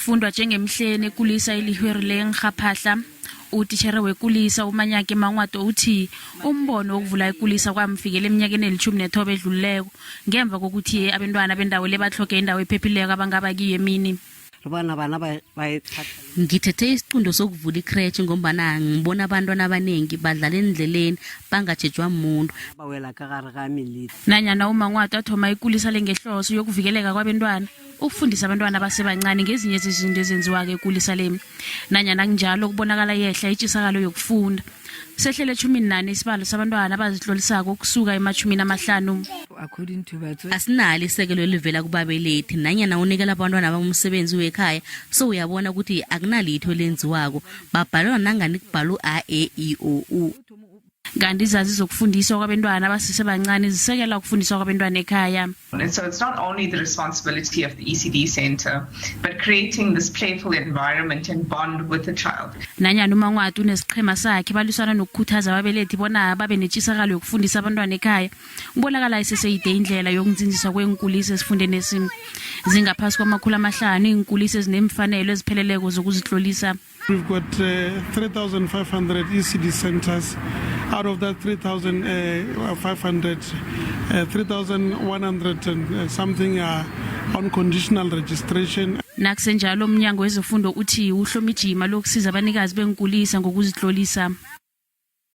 kufundwa njengemhleni ekulisa ilihwerile ngaphahla. Utitshere wekulisa umanyake mangwato uthi umbono wokuvula ikulisa kwamfikele eminyakeni eli-19 edlulileko ngemva kokuthi abantwana bendawo lebatlhoge indawo ephephileko abangaba kiyo emini. Ngithethe isiqundo sokuvula ikretshi ngombana ngibona abantwana abanengi badlala endleleni bangatshejwa umuntu. Nanyana umangwato athoma ikulisa lengehloso yokuvikeleka kwabantwana ukufundisa abantwana abasebancane ngezinye izinto ezenziwa ekulisa lemi. Nanyana kunjalo kubonakala yehla itshisakalo yokufunda. Sehlele 14 isibalo sabantwana abazihlolisako ukusuka ema-50. Asinalo isekelo elivela kubabelethi nanyana unikela abantwana abamsebenzi wekhaya so uyabona ukuthi akunalitho lenziwako babhalwa nangani kubhalwa a e i o u. Kanti izazi zokufundiswa kwabantwana abasebancane zisekela ukufundiswa kwabantwana ekhaya. And so it's not only the responsibility of the ECD Center, but creating this playful environment and bond with the child. Nanyana umangwato unesiqhema sakhe baliswana nokukhuthaza ababelethi bona babe netshisakalo yokufundisa abantwana ekhaya. Ubonakala iseseyide indlela yokunzinziswa kweenkulisa esifundeni esimi. Zingaphasi kwama-500 iinkulisa ezinemfanelo ezipheleleko zokuzihlolisa. We've got 3,500 ECD centers. Out of that 3,500, 3,100 and something are on conditional registration. Nakusenjalo umnyango wezeFundo uthi uhlomijima lokusiza abanikazi benkulisa ngokuzihlolisa.